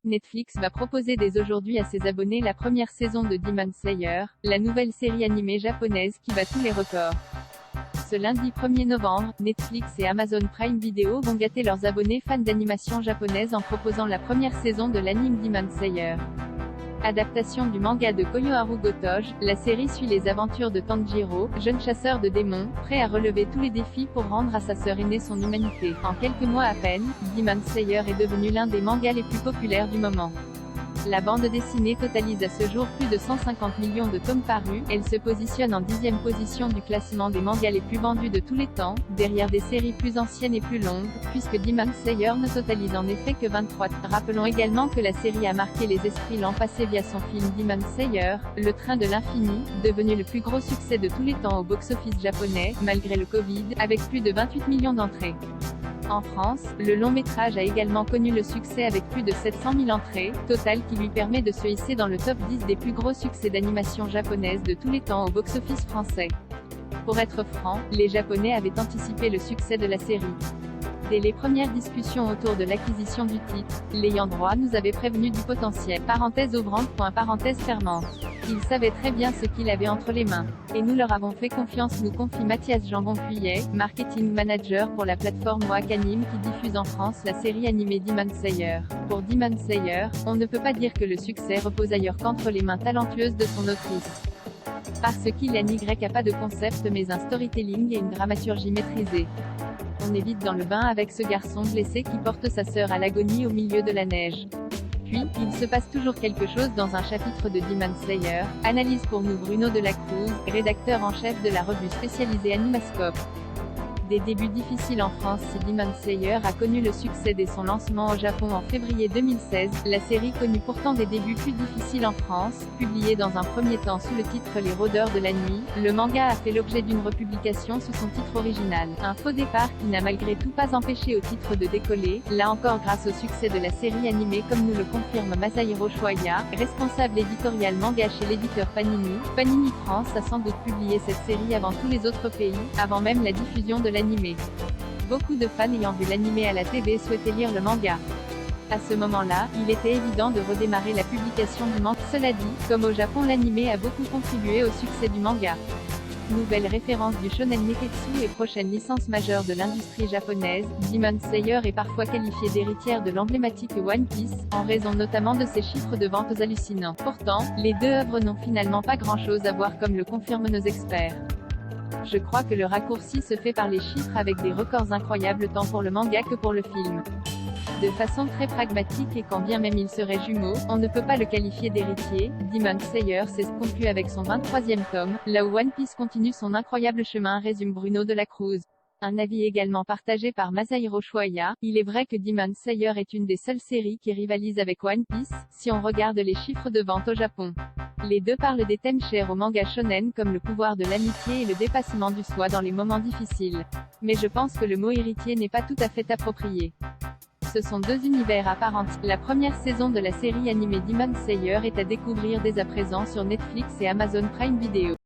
Netflix va proposer dès aujourd'hui à ses abonnés la première saison de Demon Slayer, la nouvelle série animée japonaise qui bat tous les records. Ce lundi 1er novembre, Netflix et Amazon Prime Video vont gâter leurs abonnés fans d'animation japonaise en proposant la première saison de l'anime Demon Slayer. Adaptation du manga de Koyoharu Gotoge, la série suit les aventures de Tanjiro, jeune chasseur de démons, prêt à relever tous les défis pour rendre à sa sœur aînée son humanité. En quelques mois à peine, Demon Slayer est devenu l'un des mangas les plus populaires du moment. La bande dessinée totalise à ce jour plus de 150 millions de tomes parus, elle se positionne en 10e position du classement des mangas les plus vendus de tous les temps, derrière des séries plus anciennes et plus longues, puisque Demon Slayer ne totalise en effet que 23. Rappelons également que la série a marqué les esprits l'an passé via son film Demon Slayer, Le Train de l'Infini, devenu le plus gros succès de tous les temps au box-office japonais, malgré le Covid, avec plus de 28 millions d'entrées. En France, le long métrage a également connu le succès avec plus de 700 000 entrées, total qui lui permet de se hisser dans le top 10 des plus gros succès d'animation japonaise de tous les temps au box-office français. Pour être franc, les Japonais avaient anticipé le succès de la série. Dès les premières discussions autour de l'acquisition du titre, l'ayant droit nous avait prévenu du potentiel. Parenthèse ouvrante. Parenthèse fermante. Ils savaient très bien ce qu'il avait entre les mains. Et nous leur avons fait confiance, nous confie Mathias Jambon-Puyet, marketing manager pour la plateforme Wakanim qui diffuse en France la série animée Demon Slayer. Pour Demon Slayer, on ne peut pas dire que le succès repose ailleurs qu'entre les mains talentueuses de son autrice. Parce qu'il n'y a pas de concept mais un storytelling et une dramaturgie maîtrisée. On est vite dans le bain avec ce garçon blessé qui porte sa sœur à l'agonie au milieu de la neige. Puis, il se passe toujours quelque chose dans un chapitre de Demon Slayer, analyse pour nous Bruno Delacruz, rédacteur en chef de la revue spécialisée Animascope. Des débuts difficiles en France. Si Demon Slayer a connu le succès dès son lancement au Japon en février 2016, la série connut pourtant des débuts plus difficiles en France. Publié dans un premier temps sous le titre Les Rôdeurs de la Nuit, le manga a fait l'objet d'une republication sous son titre original. Un faux départ qui n'a malgré tout pas empêché au titre de décoller, là encore grâce au succès de la série animée comme nous le confirme Masahiro Shuaya, responsable éditorial manga chez l'éditeur Panini. Panini France a sans doute publié cette série avant tous les autres pays, avant même la diffusion de l'animé. Beaucoup de fans ayant vu l'animé à la TV souhaitaient lire le manga. À ce moment-là, il était évident de redémarrer la publication du manga. Cela dit, comme au Japon l'animé a beaucoup contribué au succès du manga. Nouvelle référence du shonen neketsu et prochaine licence majeure de l'industrie japonaise, Demon Slayer est parfois qualifiée d'héritière de l'emblématique One Piece, en raison notamment de ses chiffres de ventes hallucinants. Pourtant, les deux œuvres n'ont finalement pas grand-chose à voir comme le confirment nos experts. Je crois que le raccourci se fait par les chiffres avec des records incroyables tant pour le manga que pour le film. De façon très pragmatique et quand bien même ils seraient jumeaux, on ne peut pas le qualifier d'héritier. Demon Slayer s'est conclu avec son 23e tome, là où One Piece continue son incroyable chemin, résume Bruno Delacruz. Un avis également partagé par Masahiro Shuaya, il est vrai que Demon Slayer est une des seules séries qui rivalise avec One Piece, si on regarde les chiffres de vente au Japon. Les deux parlent des thèmes chers au manga shonen comme le pouvoir de l'amitié et le dépassement du soi dans les moments difficiles. Mais je pense que le mot héritier n'est pas tout à fait approprié. Ce sont deux univers à part entière. La première saison de la série animée Demon Slayer est à découvrir dès à présent sur Netflix et Amazon Prime Video.